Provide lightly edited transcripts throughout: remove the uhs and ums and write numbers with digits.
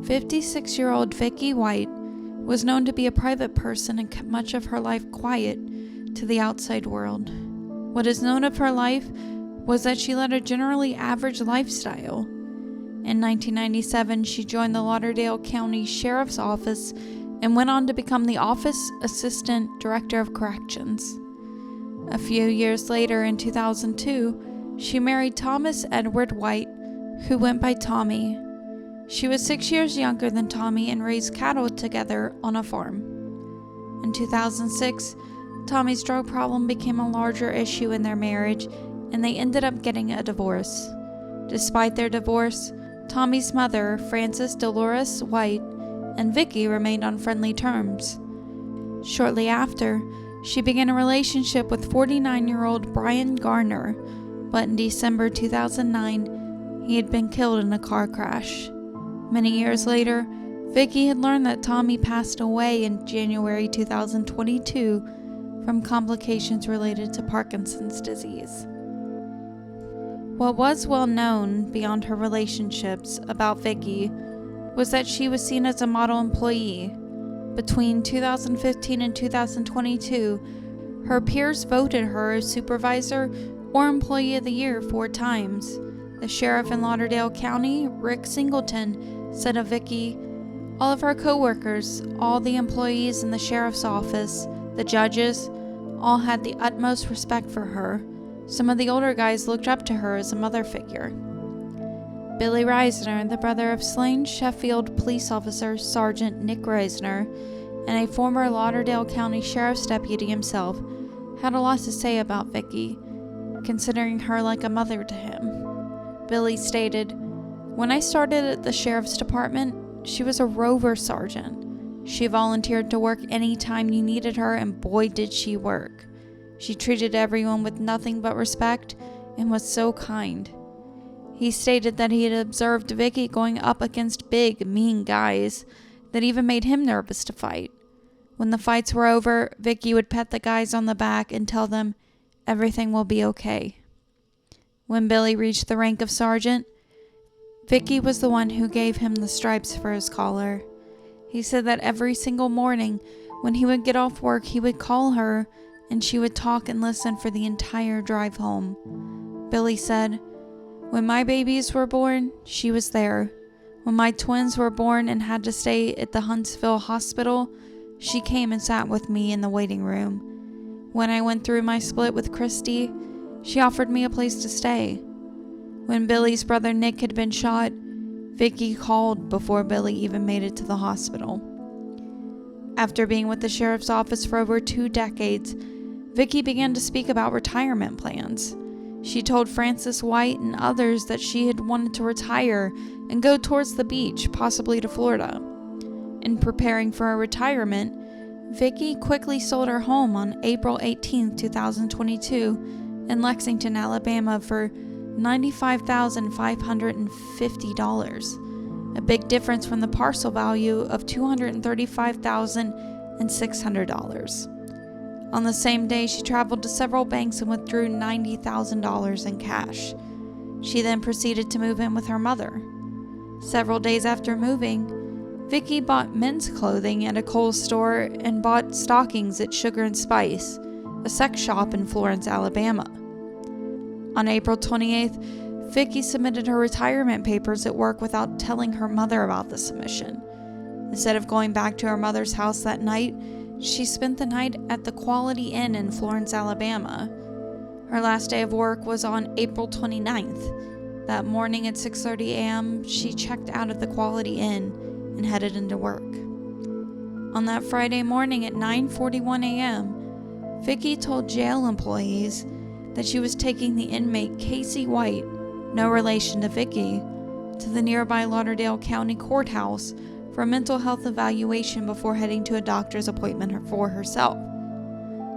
56-year-old Vicky White was known to be a private person and kept much of her life quiet to the outside world. What is known of her life was that she led a generally average lifestyle. In 1997, she joined the Lauderdale County Sheriff's Office and went on to become the Office Assistant Director of Corrections. A few years later, in 2002, she married Thomas Edward White, who went by Tommy. She was 6 years younger than Tommy and raised cattle together on a farm. In 2006, Tommy's drug problem became a larger issue in their marriage, and they ended up getting a divorce. Despite their divorce, Tommy's mother, Frances Dolores White, and Vicki remained on friendly terms. Shortly after, she began a relationship with 49-year-old Brian Garner, but in December 2009, he had been killed in a car crash. Many years later, Vicki had learned that Tommy passed away in January 2022 from complications related to Parkinson's disease. What was well known beyond her relationships about Vicki was that she was seen as a model employee. Between 2015 and 2022, her peers voted her as Supervisor or Employee of the Year 4 times. The sheriff in Lauderdale County, Rick Singleton, said of Vicki, "All of our co-workers, all the employees in the sheriff's office, the judges, all had the utmost respect for her. Some of the older guys looked up to her as a mother figure." Billy Reisner, the brother of slain Sheffield police officer Sergeant Nick Reisner, and a former Lauderdale County Sheriff's deputy himself, had a lot to say about Vicki, considering her like a mother to him. Billy stated, "When I started at the Sheriff's Department, she was a rover sergeant. She volunteered to work any time you needed her, and boy did she work. She treated everyone with nothing but respect and was so kind." He stated that he had observed Vicki going up against big, mean guys that even made him nervous to fight. When the fights were over, Vicki would pet the guys on the back and tell them, "Everything will be okay." When Billy reached the rank of sergeant, Vicki was the one who gave him the stripes for his collar. He said that every single morning when he would get off work, he would call her and she would talk and listen for the entire drive home. Billy said, "When my babies were born, she was there. When my twins were born and had to stay at the Huntsville hospital, she came and sat with me in the waiting room. When I went through my split with Christy, she offered me a place to stay. When Billy's brother Nick had been shot, Vicki called before Billy even made it to the hospital." After being with the sheriff's office for over 2 decades, Vicki began to speak about retirement plans. She told Frances White and others that she had wanted to retire and go towards the beach, possibly to Florida. In preparing for her retirement, Vicki quickly sold her home on April 18, 2022 in Lexington, Alabama for $95,550, a big difference from the parcel value of $235,600. On the same day, she traveled to several banks and withdrew $90,000 in cash. She then proceeded to move in with her mother. Several days after moving, Vicki bought men's clothing at a Kohl's store and bought stockings at Sugar and Spice, a sex shop in Florence, Alabama. On April 28th, Vicki submitted her retirement papers at work without telling her mother about the submission. Instead of going back to her mother's house that night, she spent the night at the Quality Inn in Florence, Alabama. Her last day of work was on April 29th. That morning at 6:30 a.m., she checked out of the Quality Inn and headed into work. On that Friday morning at 9:41 a.m., Vicki told jail employees that she was taking the inmate Casey White, no relation to Vicki, to the nearby Lauderdale County Courthouse for a mental health evaluation before heading to a doctor's appointment for herself.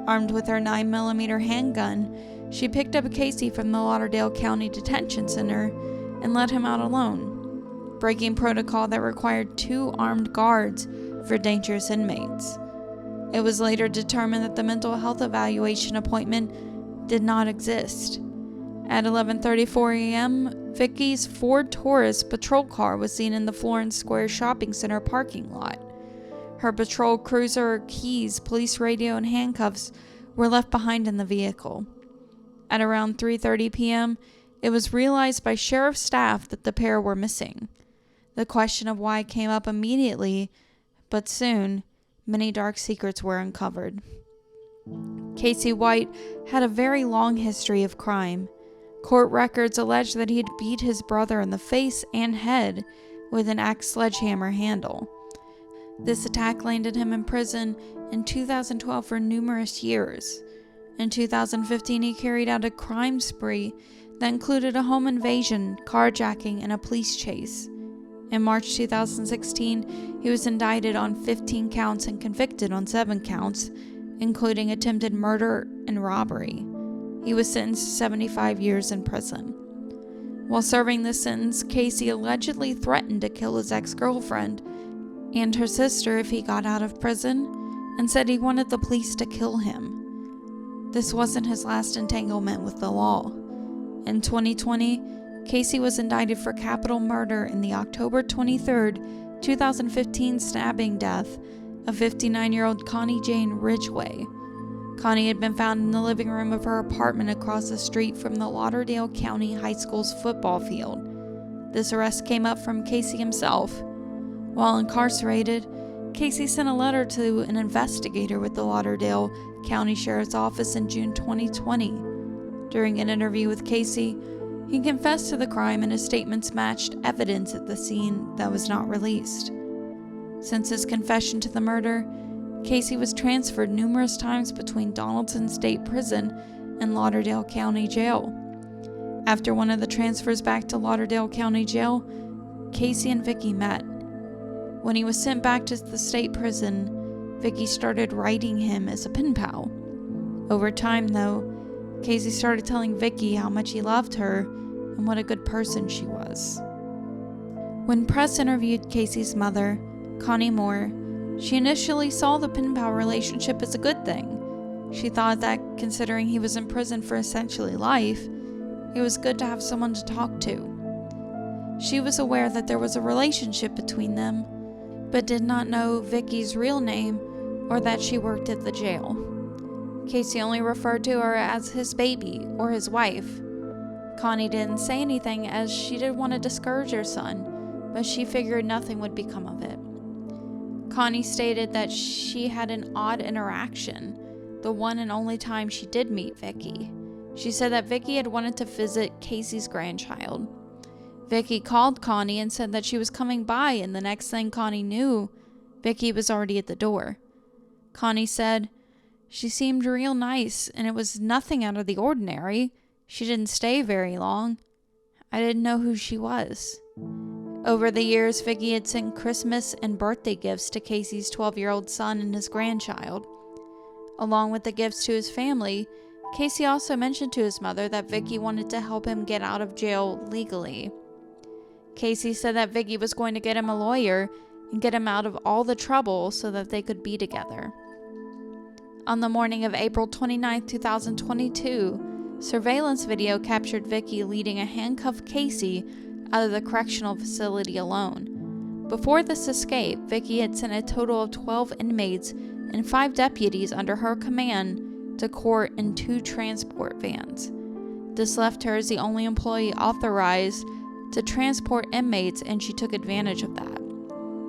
Armed with her 9mm handgun, she picked up Casey from the Lauderdale County Detention Center and let him out alone, breaking protocol that required 2 armed guards for dangerous inmates. It was later determined that the mental health evaluation appointment did not exist. At 11:34 a.m., Vicky's Ford Taurus patrol car was seen in the Florence Square shopping center parking lot. Her patrol cruiser, keys, police radio, and handcuffs were left behind in the vehicle. At around 3:30 p.m., it was realized by sheriff's staff that the pair were missing. The question of why came up immediately, but soon, many dark secrets were uncovered. Casey White had a very long history of crime. Court records allege that he had beat his brother in the face and head with an axe sledgehammer handle. This attack landed him in prison in 2012 for numerous years. In 2015, he carried out a crime spree that included a home invasion, carjacking, and a police chase. In March 2016, he was indicted on 15 counts and convicted on 7 counts, including attempted murder and robbery. He was sentenced to 75 years in prison. While serving this sentence, Casey allegedly threatened to kill his ex-girlfriend and her sister if he got out of prison, and said he wanted the police to kill him. This wasn't his last entanglement with the law. In 2020, Casey was indicted for capital murder in the October 23, 2015 stabbing death of 59-year-old Connie Jane Ridgway. Connie had been found in the living room of her apartment across the street from the Lauderdale County High School's football field. This arrest came up from Casey himself. While incarcerated, Casey sent a letter to an investigator with the Lauderdale County Sheriff's Office in June 2020. During an interview with Casey, he confessed to the crime, and his statements matched evidence at the scene that was not released. Since his confession to the murder, Casey was transferred numerous times between Donaldson State Prison and Lauderdale County Jail. After one of the transfers back to Lauderdale County Jail, Casey and Vicki met. When he was sent back to the state prison, Vicki started writing him as a pen pal. Over time, though, Casey started telling Vicki how much he loved her and what a good person she was. When press interviewed Casey's mother, Connie Moore, she initially saw the pen pal relationship as a good thing. She thought that, considering he was in prison for essentially life, it was good to have someone to talk to. She was aware that there was a relationship between them, but did not know Vicki's real name or that she worked at the jail. Casey only referred to her as his baby or his wife. Connie didn't say anything as she didn't want to discourage her son, but she figured nothing would become of it. Connie stated that she had an odd interaction, the one and only time she did meet Vicki. She said that Vicki had wanted to visit Casey's grandchild. Vicki called Connie and said that she was coming by, and the next thing Connie knew, Vicki was already at the door. Connie said, "She seemed real nice, and it was nothing out of the ordinary. She didn't stay very long. I didn't know who she was." Over the years, Vicki had sent Christmas and birthday gifts to Casey's 12-year-old son and his grandchild. Along with the gifts to his family, Casey also mentioned to his mother that Vicki wanted to help him get out of jail legally. Casey said that Vicki was going to get him a lawyer and get him out of all the trouble so that they could be together. On the morning of April 29, 2022, surveillance video captured Vicki leading a handcuffed Casey out of the correctional facility alone. Before this escape, Vicki had sent a total of 12 inmates and 5 deputies under her command to court in 2 transport vans. This left her as the only employee authorized to transport inmates, and she took advantage of that.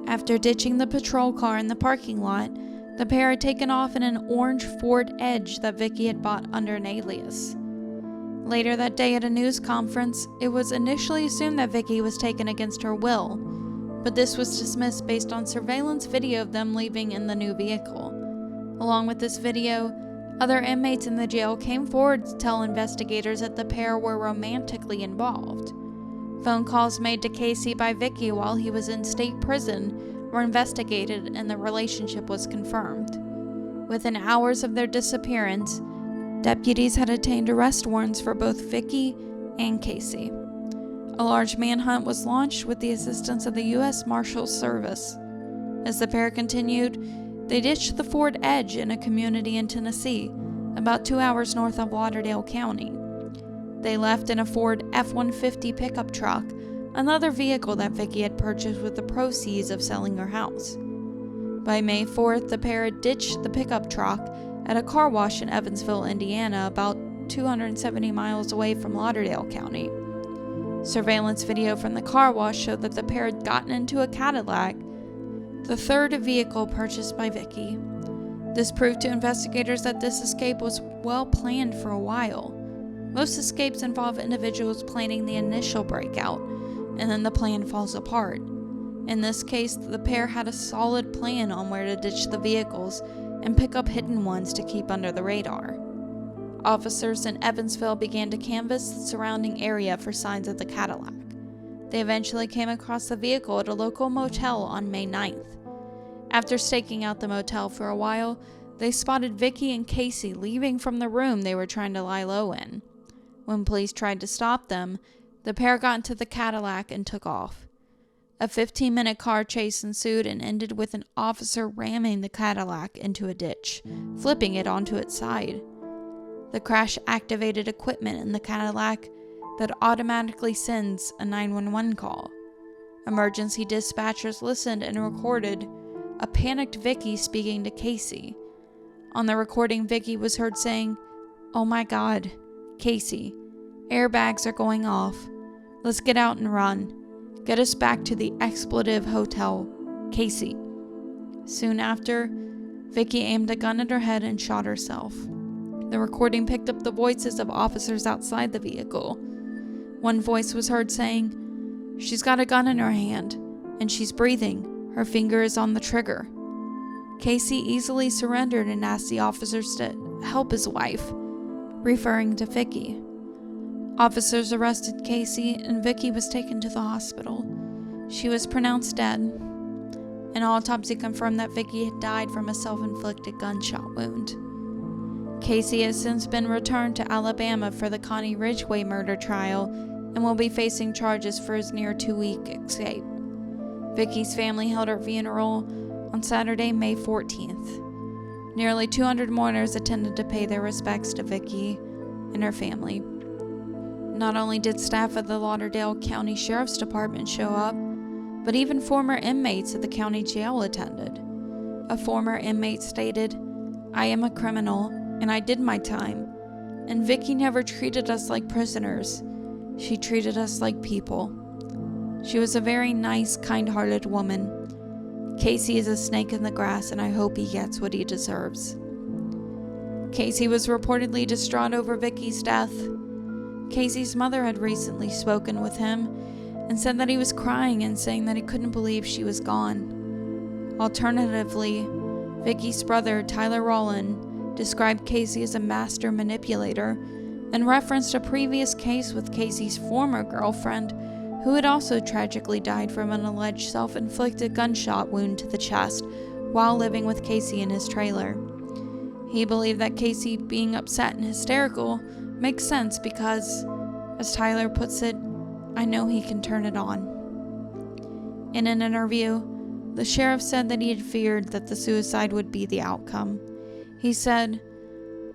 After ditching the patrol car in the parking lot, the pair had taken off in an orange Ford Edge that Vicki had bought under an alias. Later that day at a news conference, it was initially assumed that Vicki was taken against her will, but this was dismissed based on surveillance video of them leaving in the new vehicle. Along with this video, other inmates in the jail came forward to tell investigators that the pair were romantically involved. Phone calls made to Casey by Vicki while he was in state prison were investigated, and the relationship was confirmed. Within hours of their disappearance, deputies had obtained arrest warrants for both Vicki and Casey. A large manhunt was launched with the assistance of the U.S. Marshals Service. As the pair continued, they ditched the Ford Edge in a community in Tennessee, about 2 hours north of Lauderdale County. They left in a Ford F-150 pickup truck, another vehicle that Vicki had purchased with the proceeds of selling her house. By May 4th, the pair had ditched the pickup truck at a car wash in Evansville, Indiana, about 270 miles away from Lauderdale County. Surveillance video from the car wash showed that the pair had gotten into a Cadillac, the third vehicle purchased by Vicki. This proved to investigators that this escape was well planned for a while. Most escapes involve individuals planning the initial breakout, and then the plan falls apart. In this case, the pair had a solid plan on where to ditch the vehicles and pick up hidden ones to keep under the radar. Officers in Evansville began to canvass the surrounding area for signs of the Cadillac. They eventually came across the vehicle at a local motel on May 9th. After staking out the motel for a while, they spotted Vicki and Casey leaving from the room they were trying to lie low in. When police tried to stop them, the pair got into the Cadillac and took off. A 15-minute car chase ensued and ended with an officer ramming the Cadillac into a ditch, flipping it onto its side. The crash activated equipment in the Cadillac that automatically sends a 911 call. Emergency dispatchers listened and recorded a panicked Vicki speaking to Casey. On the recording, Vicki was heard saying, "Oh my God, Casey, airbags are going off. Let's get out and run. Get us back to the expletive hotel, Casey." Soon after, Vicki aimed a gun at her head and shot herself. The recording picked up the voices of officers outside the vehicle. One voice was heard saying, "She's got a gun in her hand, and she's breathing. Her finger is on the trigger." Casey easily surrendered and asked the officers to help his wife, referring to Vicki. Officers arrested Casey, and Vicki was taken to the hospital. She was pronounced dead. An autopsy confirmed that Vicki had died from a self-inflicted gunshot wound. Casey has since been returned to Alabama for the Connie Ridgway murder trial and will be facing charges for his near 2-week escape. Vicki's family held her funeral on Saturday, May 14th. Nearly 200 mourners attended to pay their respects to Vicki and her family. Not only did staff of the Lauderdale County Sheriff's Department show up, but even former inmates at the county jail attended. A former inmate stated, "I am a criminal, and I did my time, and Vicki never treated us like prisoners. She treated us like people. She was a very nice, kind-hearted woman. Casey is a snake in the grass, and I hope he gets what he deserves." Casey was reportedly distraught over Vicki's death. Casey's mother had recently spoken with him and said that he was crying and saying that he couldn't believe she was gone. Alternatively, Vicki's brother, Tyler Rowland, described Casey as a master manipulator and referenced a previous case with Casey's former girlfriend, who had also tragically died from an alleged self-inflicted gunshot wound to the chest while living with Casey in his trailer. He believed that Casey being upset and hysterical makes sense because, as Tyler puts it, "I know he can turn it on." In an interview, the sheriff said that he had feared that the suicide would be the outcome. He said,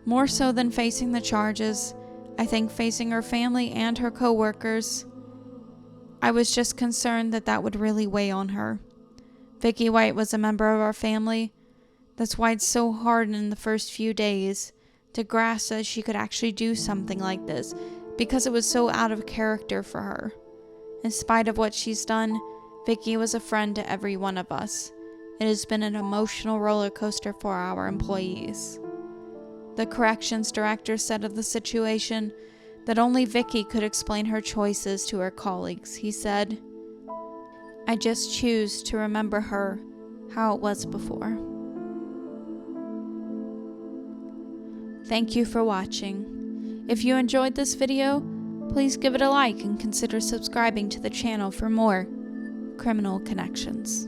"More so than facing the charges, I think facing her family and her co-workers, I was just concerned that that would really weigh on her. Vicky White was a member of our family. That's why it's so hard in the first few days to grasp that she could actually do something like this, because it was so out of character for her. In spite of what she's done, Vicki was a friend to every one of us. It has been an emotional roller coaster for our employees." The corrections director said of the situation that only Vicki could explain her choices to her colleagues. He said, "I just choose to remember her how it was before." Thank you for watching. If you enjoyed this video, please give it a like and consider subscribing to the channel for more criminal connections.